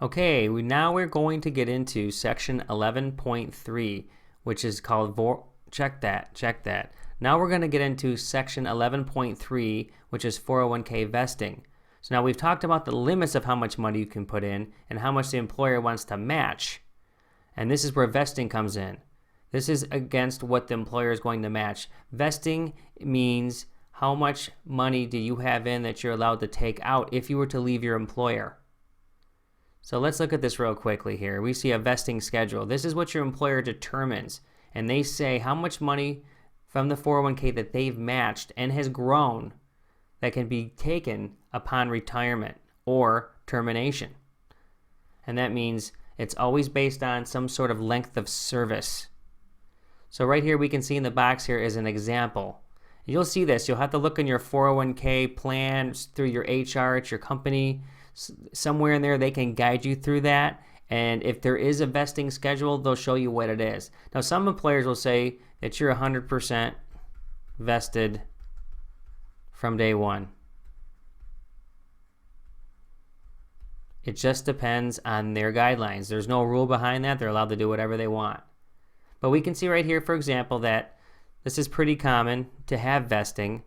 Okay, now we're going to get into section 11.3, which is called check that. Now we're going to get into section 11.3, which is 401k vesting. So now we've talked about the limits of how much money you can put in and how much the employer wants to match. And this is where vesting comes in. This is against what the employer is going to match. Vesting means how much money do you have in that you're allowed to take out if you were to leave your employer. So let's look at this real quickly here. We see a vesting schedule. This is what your employer determines. And they say how much money from the 401k that they've matched and has grown that can be taken upon retirement or termination. And that means it's always based on some sort of length of service. So right here we can see in the box here is an example. You'll see this. You'll have to look in your 401k plan through your HR at your company. Somewhere in there they can guide you through that. And if there is a vesting schedule, they'll show you what it is. Now some employers will say that you're 100% vested from day one. It just depends on their guidelines. There's no rule behind that. They're allowed to do whatever they want. But we can see right here, for example, that this is pretty common to have vesting.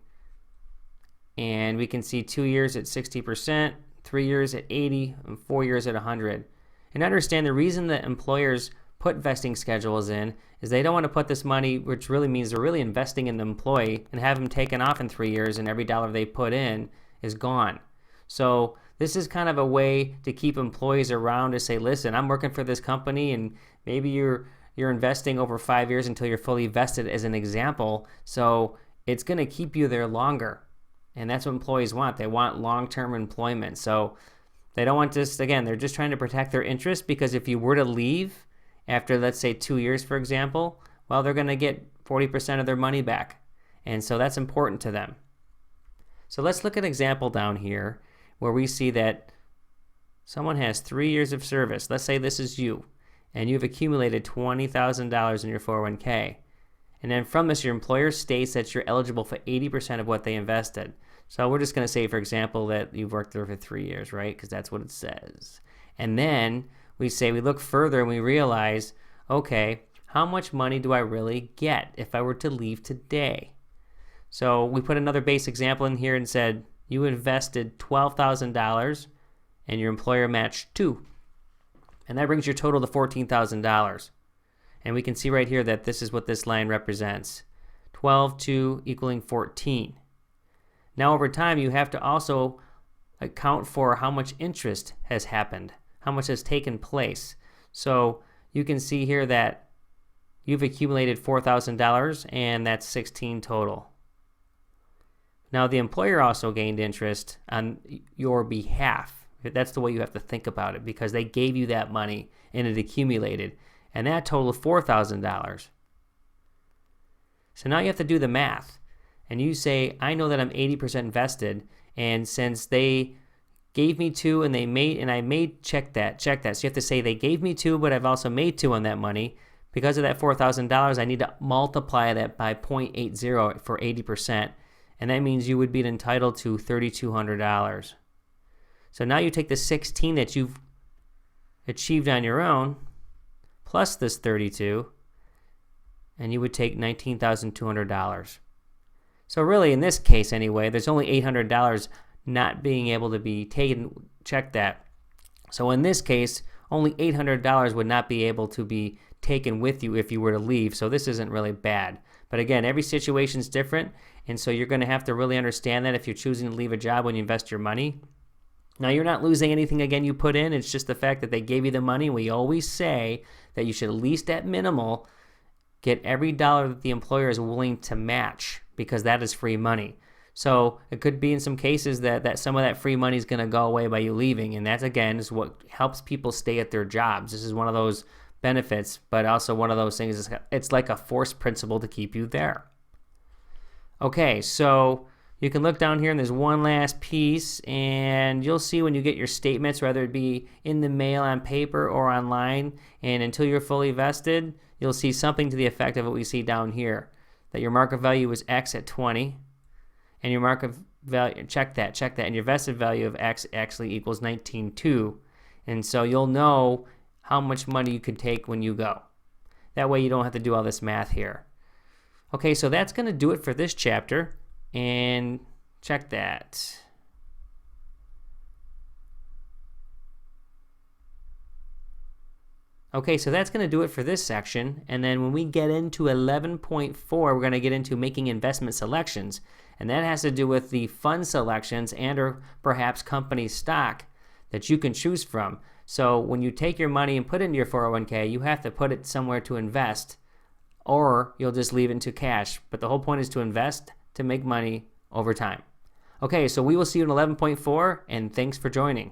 And we can see 2 years at 60%, 3 years at 80, and 4 years at 100. And understand the reason that employers put vesting schedules in is they don't want to put this money, which really means they're really investing in the employee, and have them taken off in 3 years and every dollar they put in is gone. So this is kind of a way to keep employees around to say, listen, I'm working for this company, and maybe you're investing over 5 years until you're fully vested as an example. So it's going to keep you there longer. And that's what employees want. They want long-term employment. So they don't want this, again, they're just trying to protect their interest, because if you were to leave after, let's say, 2 years, for example, well, they're going to get 40% of their money back. And so that's important to them. So let's look at an example down here where we see that someone has 3 years of service. Let's say this is you, and you've accumulated $20,000 in your 401k. And then from this, your employer states that you're eligible for 80% of what they invested. So we're just going to say, for example, that you've worked there for 3 years, right? Because that's what it says. And then we look further and we realize, okay, how much money do I really get if I were to leave today? So we put another base example in here and said, you invested $12,000 and your employer matched $2,000. And that brings your total to $14,000. And we can see right here that this is what this line represents. 12, 2 equaling 14. Now over time, you have to also account for how much interest has happened, how much has taken place. So you can see here that you've accumulated $4,000, and that's 16 total. Now the employer also gained interest on your behalf. That's the way you have to think about it, because they gave you that money and it accumulated. And that totaled $4,000. So now you have to do the math. And you say, I know that I'm 80% invested, and since they gave me 2 and I made check that. So you have to say they gave me 2, but I've also made 2 on that money. Because of that $4,000, I need to multiply that by 0.80 for 80%. And that means you would be entitled to $3,200. So now you take the 16 that you've achieved on your own, plus this 32, and you would take $19,200. So really, in this case anyway, there's only $800 not being able to be taken. Check that. So in this case, only $800 would not be able to be taken with you if you were to leave. So this isn't really bad. But again, every situation is different, and so you're going to have to really understand that if you're choosing to leave a job when you invest your money. Now, you're not losing anything, again, you put in. It's just the fact that they gave you the money. We always say that you should at least at minimal get every dollar that the employer is willing to match, because that is free money. So it could be in some cases that some of that free money is going to go away by you leaving. And that, again, is what helps people stay at their jobs. This is one of those benefits, but also one of those things. It's like a force principle to keep you there. Okay, so you can look down here and there's one last piece, and you'll see when you get your statements, whether it be in the mail on paper or online, and until you're fully vested, you'll see something to the effect of what we see down here, that your market value was X at 20, and your market value, check that, and your vested value of X actually equals 19.2. And so you'll know how much money you could take when you go. That way you don't have to do all this math here. Okay, so that's going to do it for this chapter. And check that. Okay, so that's going to do it for this section. And then when we get into 11.4, we're going to get into making investment selections. And that has to do with the fund selections and or perhaps company stock that you can choose from. So when you take your money and put it into your 401k, you have to put it somewhere to invest, or you'll just leave it into cash. But the whole point is to invest to make money over time. Okay, so we will see you in 11.4, and thanks for joining.